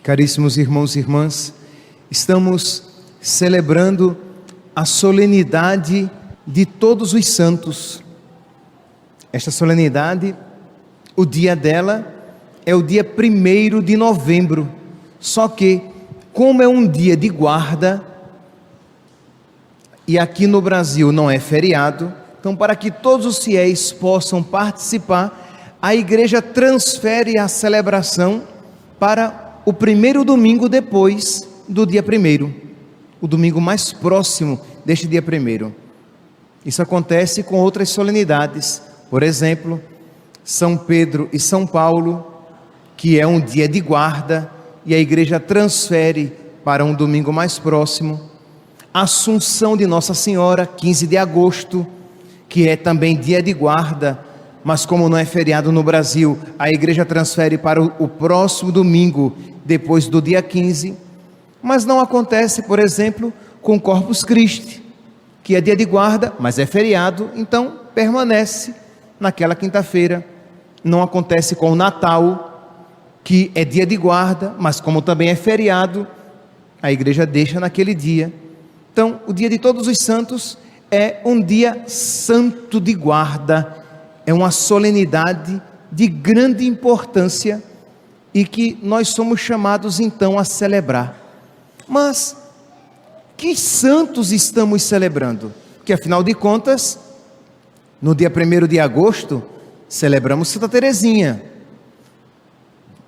Caríssimos irmãos e irmãs, estamos celebrando a solenidade de todos os santos. Esta solenidade, o dia dela é o dia 1º de novembro, só que, como é um dia de guarda, e aqui no Brasil não é feriado, então para que todos os fiéis possam participar, a igreja transfere a celebração para o 1º domingo depois do dia 1º, o domingo mais próximo deste dia 1º. Isso acontece com outras solenidades, por exemplo, São Pedro e São Paulo, que é um dia de guarda, e a igreja transfere para um domingo mais próximo. Assunção de Nossa Senhora, 15 de agosto, que é também dia de guarda, mas como não é feriado no Brasil, a igreja transfere para o próximo domingo, depois do dia 15, mas não acontece, por exemplo, com Corpus Christi, que é dia de guarda, mas é feriado, então permanece naquela quinta-feira. Não acontece com o Natal, que é dia de guarda, mas como também é feriado, a igreja deixa naquele dia. Então, o dia de Todos os Santos é um dia santo de guarda, é uma solenidade de grande importância e que nós somos chamados então a celebrar. Mas que santos estamos celebrando? Porque afinal de contas, no dia 1º de agosto, celebramos Santa Teresinha.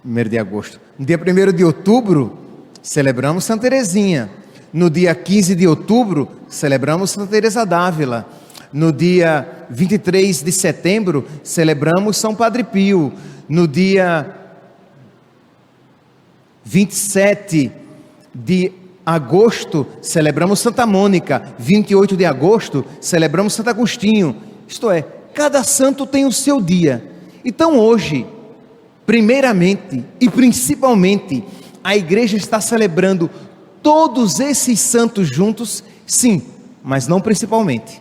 1º de agosto. No dia 1º de outubro, celebramos Santa Teresinha. No dia 15 de outubro, celebramos Santa Teresa d'Ávila. No dia 23 de setembro, celebramos São Padre Pio. No dia 27 de agosto, celebramos Santa Mônica. 28 de agosto, celebramos Santo Agostinho. Isto é, cada santo tem o seu dia. Então hoje, primeiramente e principalmente, a igreja está celebrando todos esses santos juntos, sim, mas não principalmente.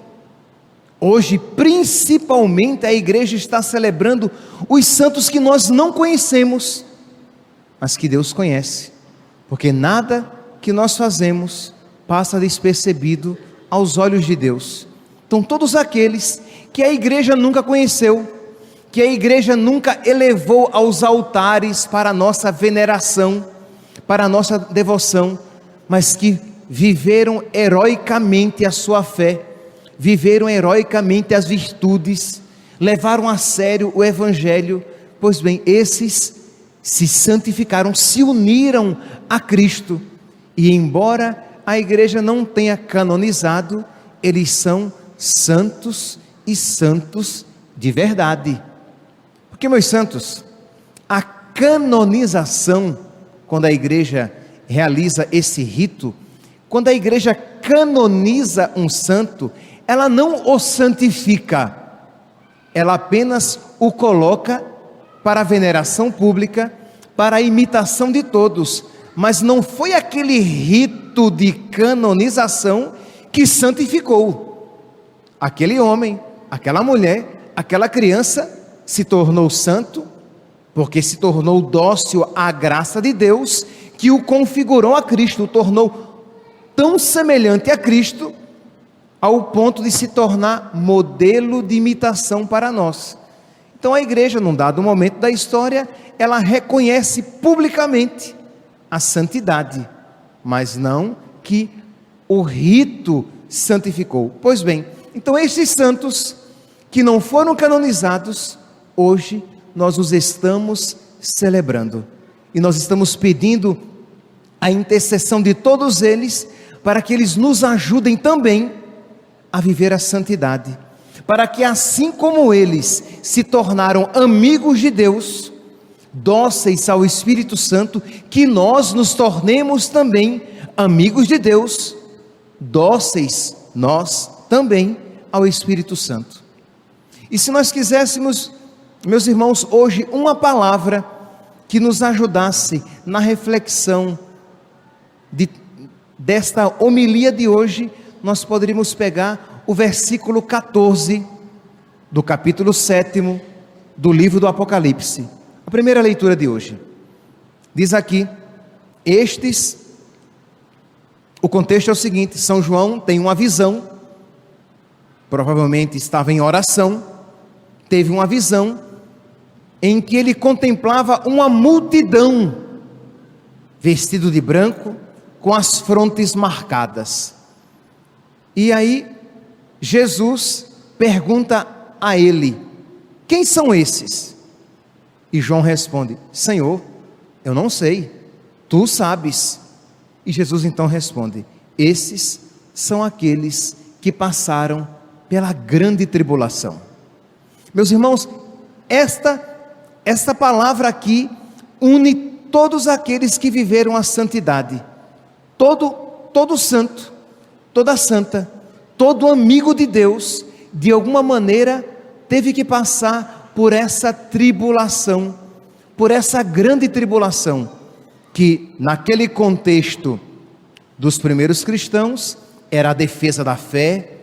Hoje, principalmente, a igreja está celebrando os santos que nós não conhecemos, mas que Deus conhece, porque nada que nós fazemos passa despercebido aos olhos de Deus. Então, todos aqueles que a igreja nunca conheceu, que a igreja nunca elevou aos altares para a nossa veneração, para a nossa devoção, mas que viveram heroicamente a sua fé, viveram heroicamente as virtudes, levaram a sério o Evangelho. Pois bem, esses se santificaram, se uniram a Cristo, e embora a igreja não tenha canonizado, eles são santos e santos de verdade. Porque, meus santos, a canonização, quando a igreja realiza esse rito, quando a igreja canoniza um santo, ela não o santifica, ela apenas o coloca para a veneração pública, para a imitação de todos, mas não foi aquele rito de canonização que santificou. Aquele homem, aquela mulher, aquela criança se tornou santo, porque se tornou dócil à graça de Deus, que o configurou a Cristo, o tornou tão semelhante a Cristo, ao ponto de se tornar modelo de imitação para nós. Então a igreja, num dado momento da história, ela reconhece publicamente a santidade, mas não que o rito santificou. Pois bem, então estes santos que não foram canonizados, hoje nós os estamos celebrando, e nós estamos pedindo a intercessão de todos eles, para que eles nos ajudem também a viver a santidade, para que assim como eles se tornaram amigos de Deus, dóceis ao Espírito Santo, que nós nos tornemos também amigos de Deus, dóceis nós também ao Espírito Santo. E se nós quiséssemos, meus irmãos, hoje uma palavra que nos ajudasse na reflexão desta homilia de hoje, nós poderíamos pegar o versículo 14 do capítulo 7 do livro do Apocalipse. A primeira leitura de hoje diz aqui: O contexto é o seguinte: São João tem uma visão, provavelmente estava em oração, teve uma visão em que ele contemplava uma multidão, vestido de branco, com as frontes marcadas. E aí, Jesus pergunta a ele: quem são esses? E João responde: Senhor, eu não sei, tu sabes. E Jesus então responde: esses são aqueles que passaram pela grande tribulação. Meus irmãos, esta palavra aqui une todos aqueles que viveram a santidade. Todo santo, toda santa, todo amigo de Deus, de alguma maneira teve que passar por essa tribulação, por essa grande tribulação, que naquele contexto dos primeiros cristãos era a defesa da fé,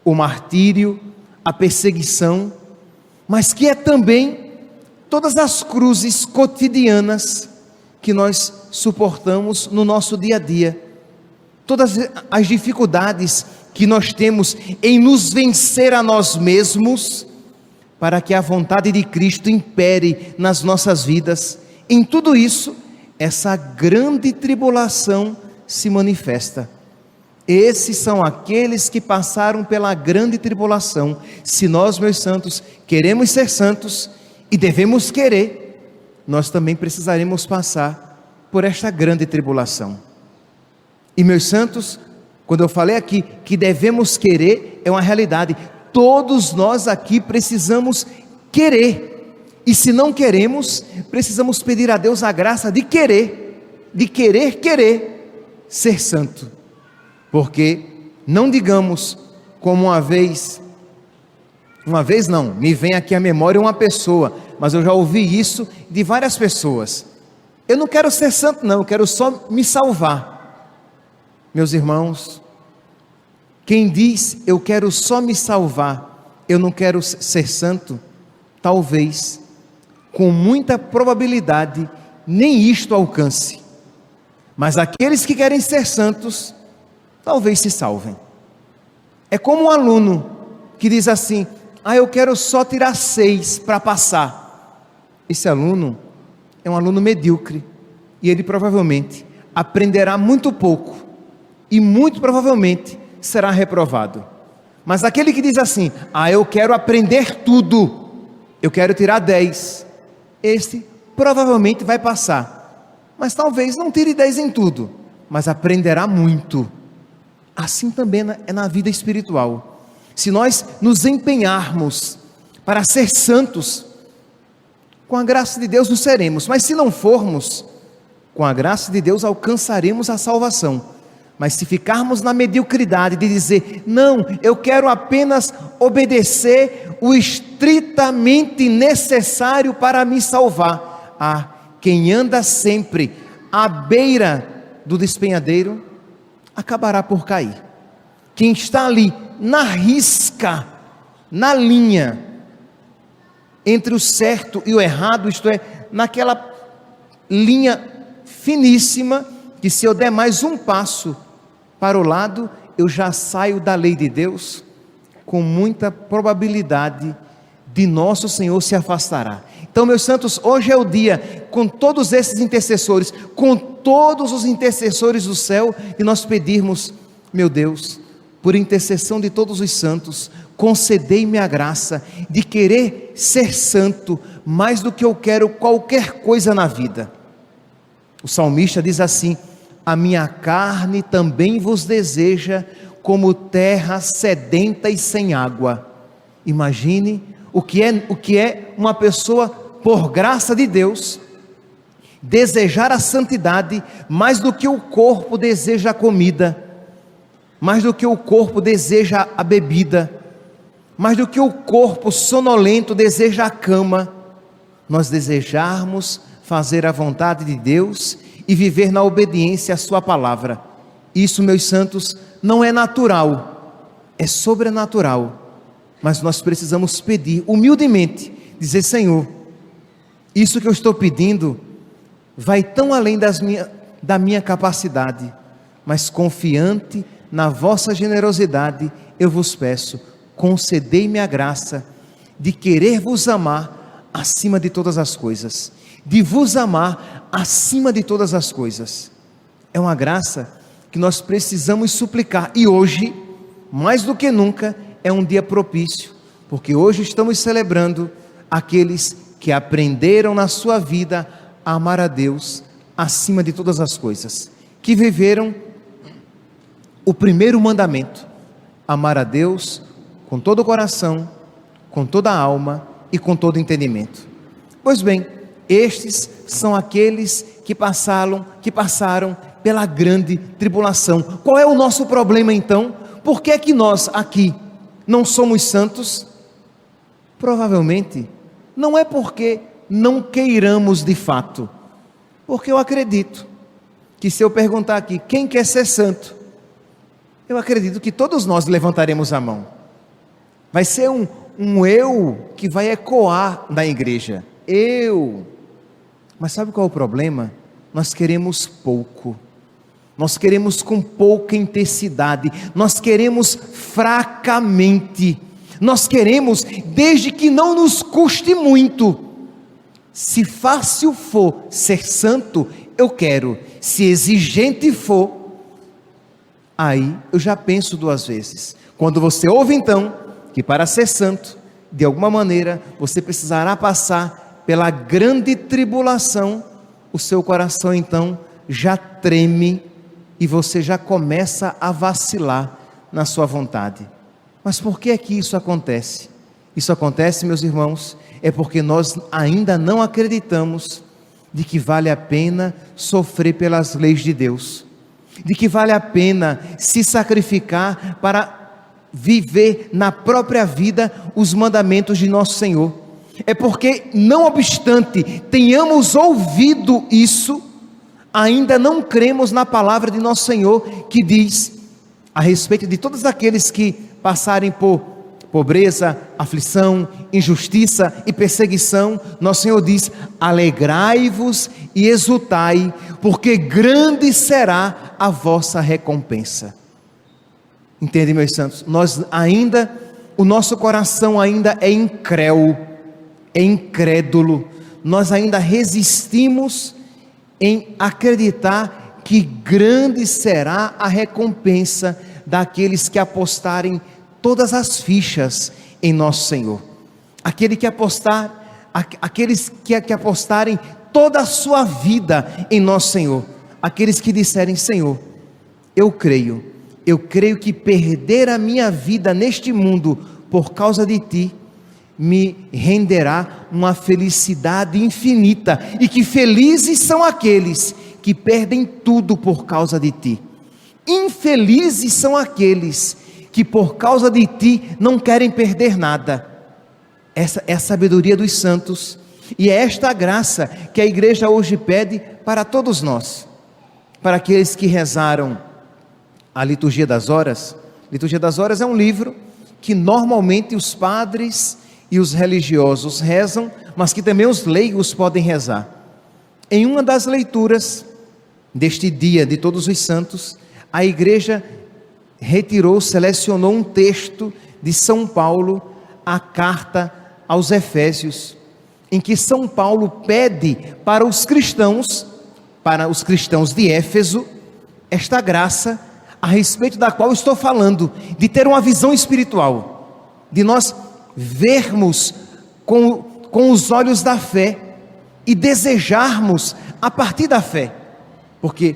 o martírio, a perseguição, mas que é também todas as cruzes cotidianas que nós suportamos no nosso dia a dia, todas as dificuldades que nós temos em nos vencer a nós mesmos, para que a vontade de Cristo impere nas nossas vidas. Em tudo isso, essa grande tribulação se manifesta. Esses são aqueles que passaram pela grande tribulação. Se nós, meus santos, queremos ser santos e devemos querer, nós também precisaremos passar por esta grande tribulação. E, meus santos, quando eu falei aqui que devemos querer, é uma realidade. Todos nós aqui precisamos querer. E se não queremos, precisamos pedir a Deus a graça de querer ser santo. Porque não digamos como uma vez não, me vem aqui à memória uma pessoa, mas eu já ouvi isso de várias pessoas: eu não quero ser santo não, eu quero só me salvar. Meus irmãos, quem diz eu quero só me salvar, eu não quero ser santo, talvez, com muita probabilidade, nem isto alcance. Mas aqueles que querem ser santos, talvez se salvem. É como um aluno que diz assim: eu quero só tirar 6 para passar. Esse aluno é um aluno medíocre, e ele provavelmente aprenderá muito pouco, e muito provavelmente será reprovado. Mas aquele que diz assim: eu quero aprender tudo, eu quero tirar 10, este provavelmente vai passar, mas talvez não tire 10 em tudo, mas aprenderá muito. Assim também é na vida espiritual. Se nós nos empenharmos para ser santos, com a graça de Deus nos seremos, mas se não formos, com a graça de Deus alcançaremos a salvação. Mas se ficarmos na mediocridade de dizer: não, eu quero apenas obedecer o estritamente necessário para me salvar, quem anda sempre à beira do despenhadeiro acabará por cair. Quem está ali na risca, na linha entre o certo e o errado, isto é, naquela linha finíssima, que se eu der mais um passo para o lado, eu já saio da lei de Deus, com muita probabilidade de nosso Senhor se afastará. Então, meus santos, hoje é o dia, com todos esses intercessores, com todos os intercessores do céu, e nós pedirmos: meu Deus, por intercessão de todos os santos, concedei-me a graça de querer ser santo, mais do que eu quero qualquer coisa na vida. O salmista diz assim: a minha carne também vos deseja, como terra sedenta e sem água. Imagine o que é uma pessoa, por graça de Deus, desejar a santidade mais do que o corpo deseja a comida, mais do que o corpo deseja a bebida, mais do que o corpo sonolento deseja a cama. Nós desejarmos fazer a vontade de Deus e viver na obediência à sua palavra. Isso, meus santos, não é natural, é sobrenatural. Mas nós precisamos pedir humildemente, dizer: Senhor, isso que eu estou pedindo vai tão além da minha capacidade, mas confiante na vossa generosidade, eu vos peço, concedei-me a graça de querer vos amar acima de todas as coisas, de vos amar acima de todas as coisas. É uma graça que nós precisamos suplicar, e hoje, mais do que nunca, é um dia propício, porque hoje estamos celebrando aqueles que aprenderam na sua vida a amar a Deus acima de todas as coisas, que viveram o primeiro mandamento: amar a Deus com todo o coração, com toda a alma e com todo o entendimento. Pois bem, estes são aqueles que passaram pela grande tribulação. Qual é o nosso problema então? Por que é que nós aqui não somos santos? Provavelmente não é porque não queiramos de fato, porque eu acredito que se eu perguntar aqui, quem quer ser santo? Eu acredito que todos nós levantaremos a mão. Vai ser um eu que vai ecoar na igreja. Eu. Mas sabe qual é o problema? Nós queremos pouco. Nós queremos com pouca intensidade. Nós queremos fracamente. Nós queremos desde que não nos custe muito. Se fácil for ser santo, eu quero. Se exigente for, aí eu já penso duas vezes. Quando você ouve então que para ser santo, de alguma maneira, você precisará passar pela grande tribulação, o seu coração então já treme e você já começa a vacilar na sua vontade. Mas por que é que isso acontece? Isso acontece, meus irmãos, é porque nós ainda não acreditamos de que vale a pena sofrer pelas leis de Deus, de que vale a pena se sacrificar para viver na própria vida os mandamentos de nosso Senhor. É porque, não obstante tenhamos ouvido isso, ainda não cremos na palavra de nosso Senhor, que diz a respeito de todos aqueles que passarem por pobreza, aflição, injustiça e perseguição. Nosso Senhor diz: alegrai-vos e exultai, porque grande será a vossa recompensa. Entende, meus santos? O nosso coração ainda é incrédulo, nós ainda resistimos em acreditar que grande será a recompensa daqueles que apostarem todas as fichas em nosso Senhor. Aqueles que apostarem toda a sua vida em nosso Senhor. Aqueles que disserem: Senhor, eu creio que perder a minha vida neste mundo por causa de Ti me renderá uma felicidade infinita, e que felizes são aqueles que perdem tudo por causa de Ti. Infelizes são aqueles que por causa de Ti não querem perder nada. Essa é a sabedoria dos santos, e é esta graça que a igreja hoje pede para todos nós, para aqueles que rezaram a Liturgia das Horas. Liturgia das Horas é um livro que normalmente os padres e os religiosos rezam, mas que também os leigos podem rezar. Em uma das leituras deste dia de Todos os Santos, a igreja selecionou um texto de São Paulo, a carta aos Efésios, em que São Paulo pede para os cristãos de Éfeso, esta graça a respeito da qual estou falando, de ter uma visão espiritual, de nós vermos com os olhos da fé e desejarmos a partir da fé, porque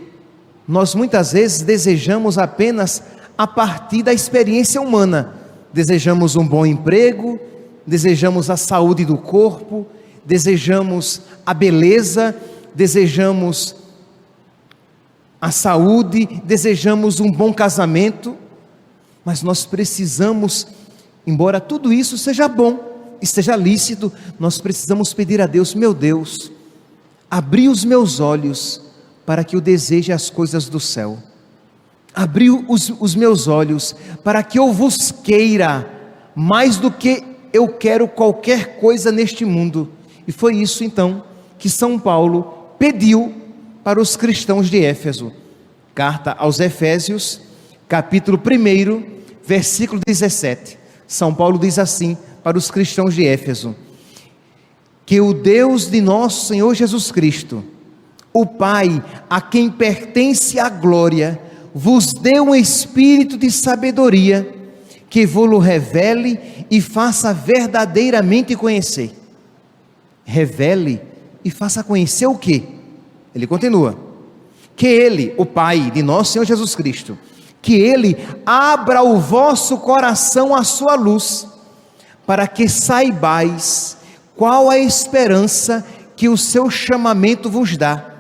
nós muitas vezes desejamos apenas a partir da experiência humana. Desejamos um bom emprego, desejamos a saúde do corpo, desejamos a beleza, desejamos a saúde, desejamos um bom casamento, mas nós precisamos, embora tudo isso seja bom e seja lícito, nós precisamos pedir a Deus: meu Deus, abri os meus olhos para que eu deseje as coisas do céu, abri os meus olhos para que eu vos queira mais do que eu quero qualquer coisa neste mundo. E foi isso então que São Paulo pediu para os cristãos de Éfeso. Carta aos Efésios, capítulo 1, versículo 17. São Paulo diz assim para os cristãos de Éfeso: que o Deus de nosso Senhor Jesus Cristo, o Pai, a quem pertence a glória, vos dê um espírito de sabedoria, que vos revele e faça verdadeiramente conhecer. Revele e faça conhecer o quê? Ele continua: que Ele, o Pai de nosso Senhor Jesus Cristo, que Ele abra o vosso coração à sua luz, para que saibais qual a esperança que o seu chamamento vos dá,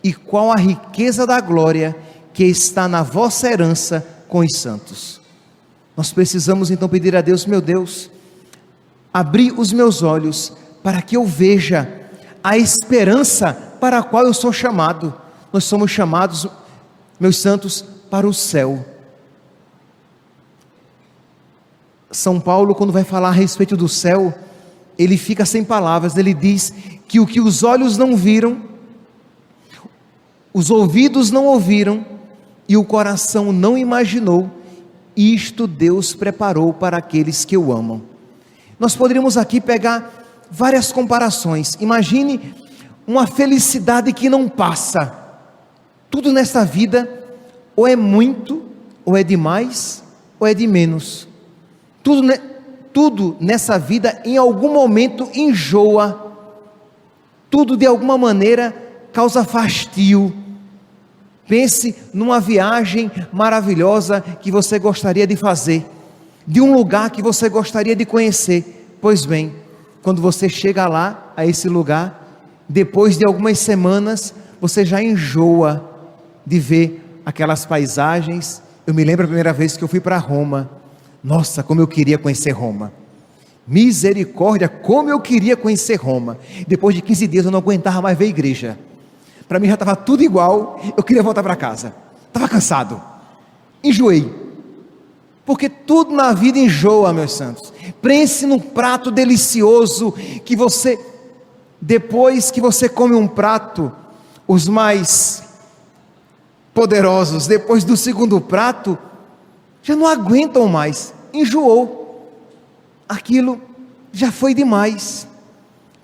e qual a riqueza da glória que está na vossa herança com os santos. Nós precisamos então pedir a Deus: meu Deus, abri os meus olhos para que eu veja a esperança para a qual eu sou chamado. Nós somos chamados, meus santos, para o céu. São Paulo, quando vai falar a respeito do céu, ele fica sem palavras. Ele diz que o que os olhos não viram, os ouvidos não ouviram e o coração não imaginou, isto Deus preparou para aqueles que o amam. Nós poderíamos aqui pegar várias comparações. Imagine uma felicidade que não passa. Tudo nessa vida ou é muito, ou é demais, ou é de menos. Tudo nessa vida em algum momento enjoa. Tudo de alguma maneira causa fastio. Pense numa viagem maravilhosa que você gostaria de fazer, de um lugar que você gostaria de conhecer. Pois bem, quando você chega lá, a esse lugar, depois de algumas semanas, você já enjoa de ver aquelas paisagens. Eu me lembro a primeira vez que eu fui para Roma. Nossa, como eu queria conhecer Roma. Misericórdia, como eu queria conhecer Roma. Depois de 15 dias eu não aguentava mais ver a igreja. Para mim já estava tudo igual, eu queria voltar para casa. Estava cansado, enjoei. Porque tudo na vida enjoa, meus santos. Pense num prato delicioso que você, depois que você come um prato, os mais poderosos, depois do segundo prato, já não aguentam mais, enjoou. Aquilo já foi demais.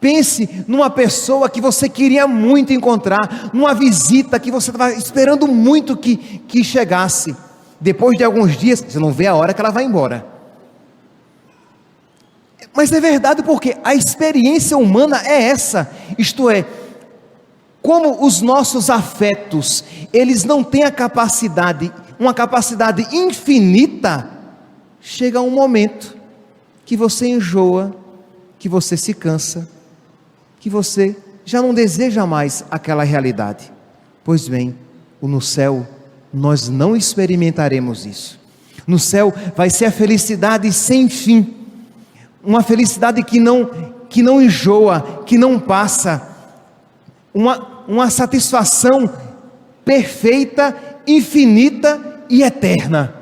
Pense numa pessoa que você queria muito encontrar, numa visita que você estava esperando muito que chegasse. Depois de alguns dias, você não vê a hora que ela vai embora. Mas é verdade, porque a experiência humana é essa. Isto é, como os nossos afetos, eles não têm a capacidade, uma capacidade infinita, chega um momento que você enjoa, que você se cansa, que você já não deseja mais aquela realidade. Pois bem, no céu nós não experimentaremos isso. No céu vai ser a felicidade sem fim, uma felicidade que não enjoa, que não passa, uma satisfação perfeita, infinita e eterna.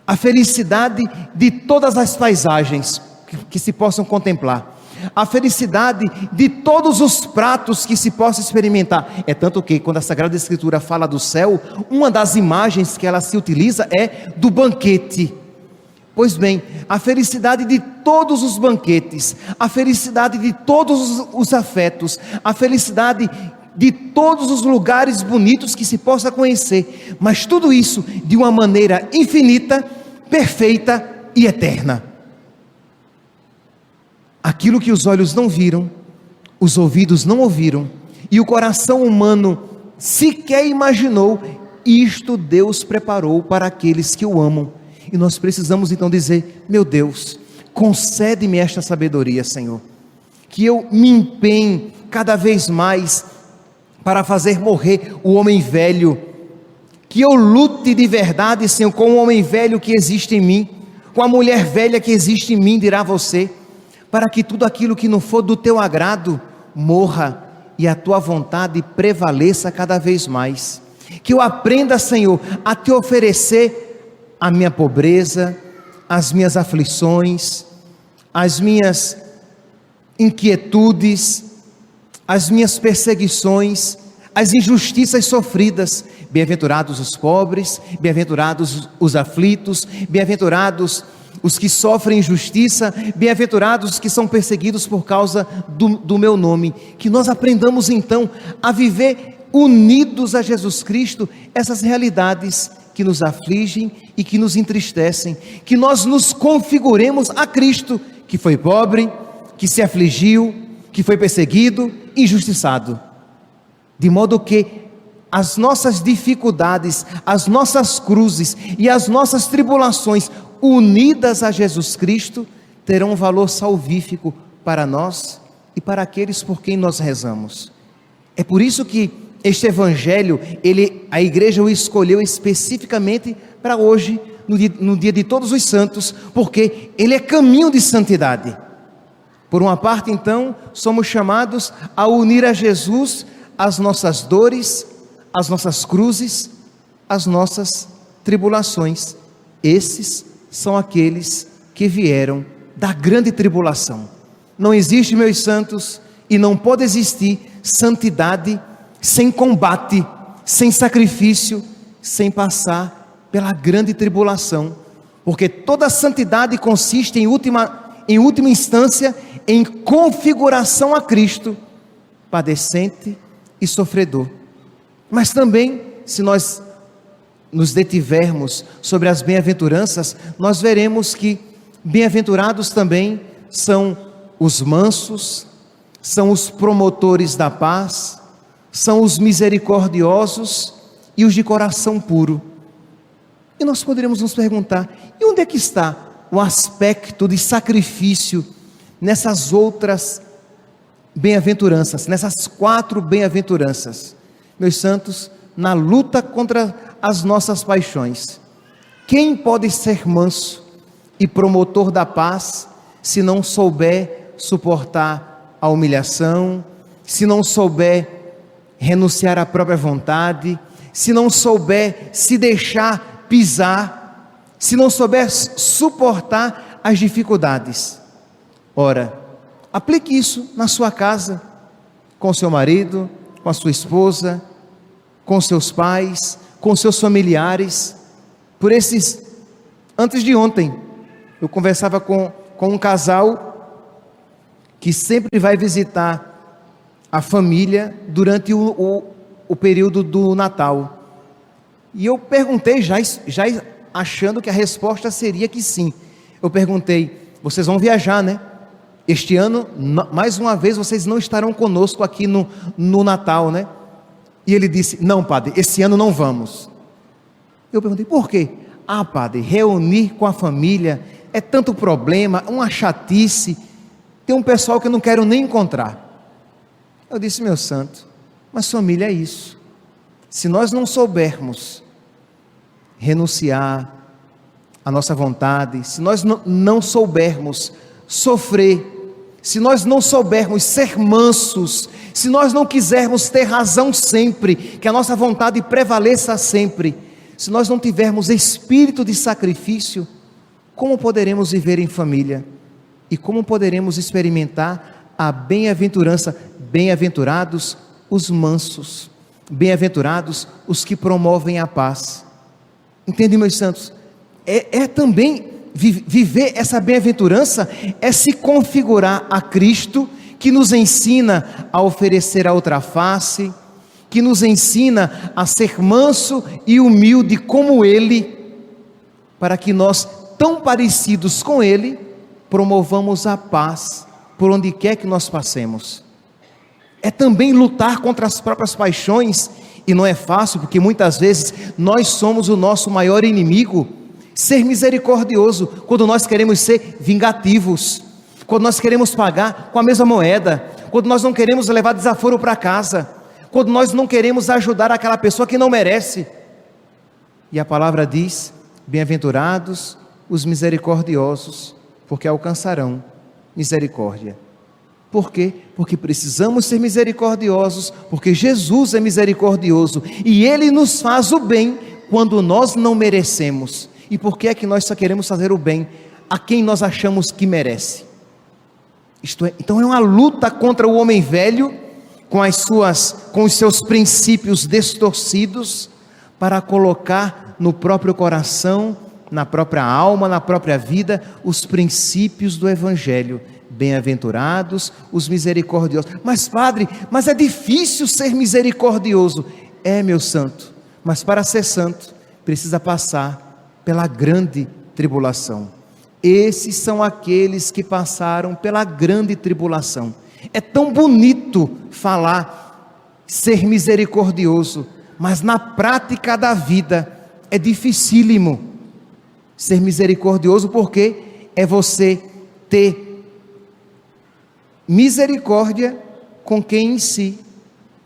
A felicidade de todas as paisagens que se possam contemplar, a felicidade de todos os pratos que se possa experimentar. É tanto que quando a Sagrada Escritura fala do céu, uma das imagens que ela se utiliza é do banquete. Pois bem, a felicidade de todos os banquetes, a felicidade de todos os afetos, a felicidade de todos os lugares bonitos que se possa conhecer, mas tudo isso de uma maneira infinita, perfeita e eterna. Aquilo que os olhos não viram, os ouvidos não ouviram, e o coração humano sequer imaginou, isto Deus preparou para aqueles que o amam. E nós precisamos então dizer: meu Deus, concede-me esta sabedoria, Senhor, que eu me empenhe cada vez mais para fazer morrer o homem velho, que eu lute de verdade, Senhor, com o homem velho que existe em mim, com a mulher velha que existe em mim, dirá você, para que tudo aquilo que não for do teu agrado morra e a tua vontade prevaleça cada vez mais. Que eu aprenda, Senhor, a te oferecer a minha pobreza, as minhas aflições, as minhas inquietudes, as minhas perseguições, as injustiças sofridas. Bem-aventurados os pobres, bem-aventurados os aflitos, bem-aventurados os que sofrem injustiça, bem-aventurados os que são perseguidos por causa do meu nome. Que nós aprendamos então a viver unidos a Jesus Cristo, essas realidades que nos afligem e que nos entristecem, que nós nos configuremos a Cristo, que foi pobre, que se afligiu, que foi perseguido, injustiçado, de modo que as nossas dificuldades, as nossas cruzes e as nossas tribulações, unidas a Jesus Cristo, terão um valor salvífico para nós e para aqueles por quem nós rezamos. É por isso que este Evangelho, a igreja o escolheu especificamente para hoje, no dia de Todos os Santos, porque ele é caminho de santidade. Por uma parte, então, somos chamados a unir a Jesus as nossas dores, as nossas cruzes, as nossas tribulações. Esses são aqueles que vieram da grande tribulação. Não existe, meus santos, e não pode existir santidade sem combate, sem sacrifício, sem passar pela grande tribulação, porque toda santidade consiste em última instância em configuração a Cristo, padecente e sofredor. Mas também, se nós nos detivermos sobre as bem-aventuranças, nós veremos que bem-aventurados também são os mansos, são os promotores da paz, são os misericordiosos e os de coração puro. E nós poderíamos nos perguntar, e onde é que está o aspecto de sacrifício nessas outras bem-aventuranças, nessas 4 bem-aventuranças? Meus santos, na luta contra as nossas paixões, quem pode ser manso e promotor da paz se não souber suportar a humilhação, se não souber renunciar à própria vontade, se não souber se deixar pisar, se não souber suportar as dificuldades? Ora, aplique isso na sua casa, com seu marido, com a sua esposa, com seus pais, com seus familiares. Antes de ontem, eu conversava com um casal que sempre vai visitar a família durante o período do Natal. E eu perguntei, já achando que a resposta seria que sim. Eu perguntei, vocês vão viajar, né? Este ano, mais uma vez, vocês não estarão conosco aqui no Natal, né? E ele disse, não, padre, esse ano não vamos. Eu perguntei, por quê? Ah, padre, reunir com a família é tanto problema, uma chatice, tem um pessoal que eu não quero nem encontrar. Eu disse, meu santo, mas família é isso. Se nós não soubermos renunciar à nossa vontade, se nós não soubermos sofrer, se nós não soubermos ser mansos, se nós não quisermos ter razão sempre, que a nossa vontade prevaleça sempre, se nós não tivermos espírito de sacrifício, como poderemos viver em família? E como poderemos experimentar a bem-aventurança? Bem-aventurados os mansos, bem-aventurados os que promovem a paz. Entendem, meus santos? É também viver essa bem-aventurança, é se configurar a Cristo, que nos ensina a oferecer a outra face, que nos ensina a ser manso e humilde como Ele, para que nós, tão parecidos com Ele, promovamos a paz por onde quer que nós passemos. É também lutar contra as próprias paixões, e não é fácil, porque muitas vezes nós somos o nosso maior inimigo. Ser misericordioso quando nós queremos ser vingativos, quando nós queremos pagar com a mesma moeda, quando nós não queremos levar desaforo para casa, quando nós não queremos ajudar aquela pessoa que não merece. E a palavra diz, bem-aventurados os misericordiosos, porque alcançarão misericórdia. Por quê? Porque precisamos ser misericordiosos, porque Jesus é misericordioso, e Ele nos faz o bem quando nós não merecemos. E por que é que nós só queremos fazer o bem a quem nós achamos que merece? Isto é, então é uma luta contra o homem velho, com os seus princípios distorcidos, para colocar no próprio coração, na própria alma, na própria vida, os princípios do Evangelho. Bem-aventurados os misericordiosos. Mas padre, mas é difícil ser misericordioso. É, meu santo, mas para ser santo, precisa passar pela grande tribulação. Esses são aqueles que passaram pela grande tribulação. É tão bonito falar, ser misericordioso, mas na prática da vida é dificílimo ser misericordioso, porque é você ter misericórdia com quem em si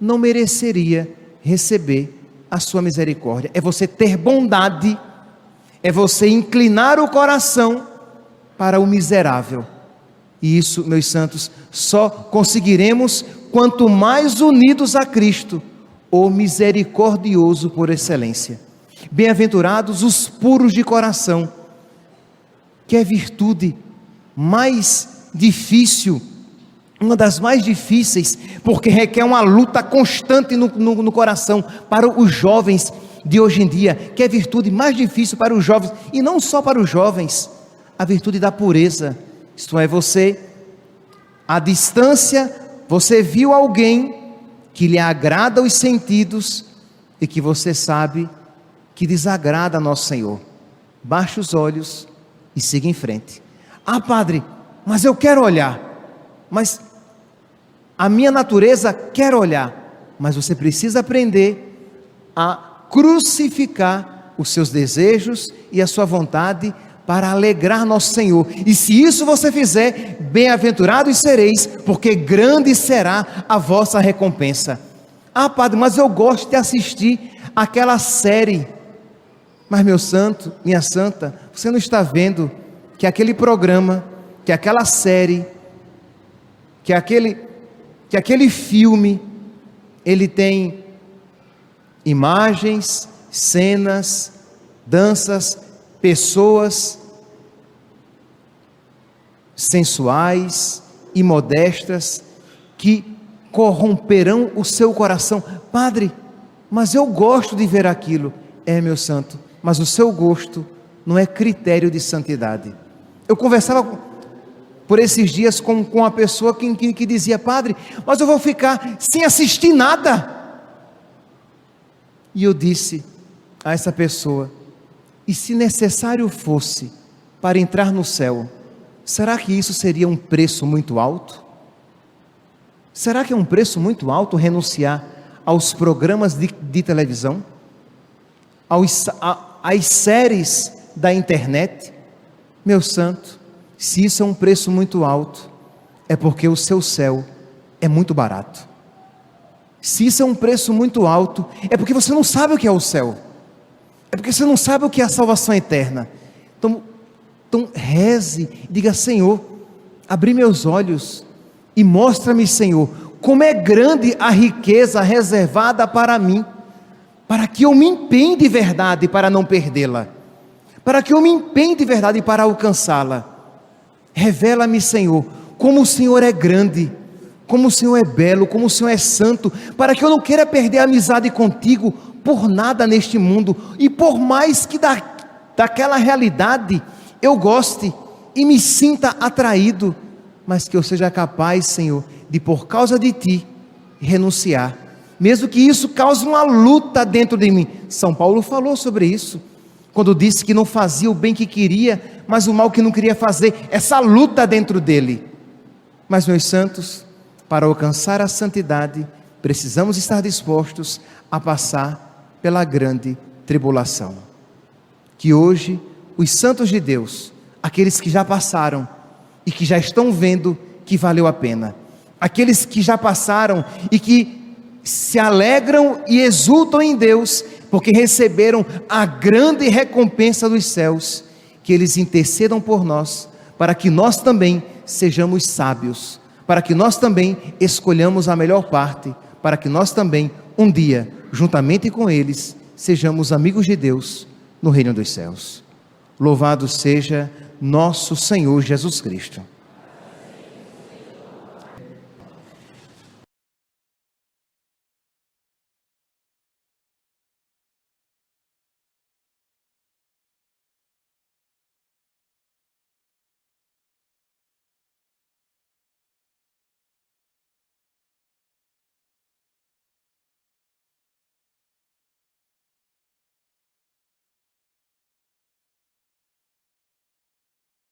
não mereceria receber a sua misericórdia. É você ter bondade, é você inclinar o coração para o miserável. E isso, meus santos, só conseguiremos quanto mais unidos a Cristo, o misericordioso por excelência. Bem-aventurados os puros de coração, que é virtude mais difícil, uma das mais difíceis, porque requer uma luta constante no coração. Para os jovens de hoje em dia, que é virtude mais difícil para os jovens, e não só para os jovens, a virtude da pureza. Isto é, você, à distância, você viu alguém que lhe agrada os sentidos, e que você sabe que desagrada a nosso Senhor. Baixe os olhos e siga em frente. Ah, padre, mas eu quero olhar, mas a minha natureza quer olhar, mas você precisa aprender a crucificar os seus desejos e a sua vontade para alegrar nosso Senhor. E se isso você fizer, bem-aventurados sereis, porque grande será a vossa recompensa. Ah, padre, mas eu gosto de assistir aquela série. Mas meu santo, minha santa, você não está vendo que aquele programa, que aquela série, que aquele filme, ele tem imagens, cenas, danças, pessoas sensuais, imodestas, que corromperão o seu coração. Padre, mas eu gosto de ver aquilo. É, meu santo, mas o seu gosto não é critério de santidade. Eu conversava por esses dias com uma pessoa que dizia: padre, mas eu vou ficar sem assistir nada. E eu disse a essa pessoa: e se necessário fosse para entrar no céu, será que isso seria um preço muito alto? Será que é um preço muito alto renunciar aos programas de televisão, às séries da internet? Meu santo, se isso é um preço muito alto, é porque o seu céu é muito barato. Se isso é um preço muito alto, é porque você não sabe o que é o céu, é porque você não sabe o que é a salvação eterna. Então reze, diga: Senhor, abri meus olhos e mostra-me, Senhor, como é grande a riqueza reservada para mim, para que eu me empenhe de verdade para não perdê-la, para que eu me empenhe de verdade para alcançá-la. Revela-me, Senhor, como o Senhor é grande, como o Senhor é belo, como o Senhor é santo, para que eu não queira perder a amizade contigo por nada neste mundo, e por mais que daquela realidade eu goste e me sinta atraído, mas que eu seja capaz, Senhor, de por causa de Ti renunciar, mesmo que isso cause uma luta dentro de mim. São Paulo falou sobre isso, quando disse que não fazia o bem que queria, mas o mal que não queria fazer, essa luta dentro dele. Mas, meus santos, para alcançar a santidade, precisamos estar dispostos a passar pela grande tribulação. Que hoje, os santos de Deus, aqueles que já passaram e que já estão vendo que valeu a pena, aqueles que já passaram e que se alegram e exultam em Deus, porque receberam a grande recompensa dos céus, que eles intercedam por nós, para que nós também sejamos sábios, para que nós também escolhamos a melhor parte, para que nós também, um dia, juntamente com eles, sejamos amigos de Deus no reino dos céus. Louvado seja nosso Senhor Jesus Cristo.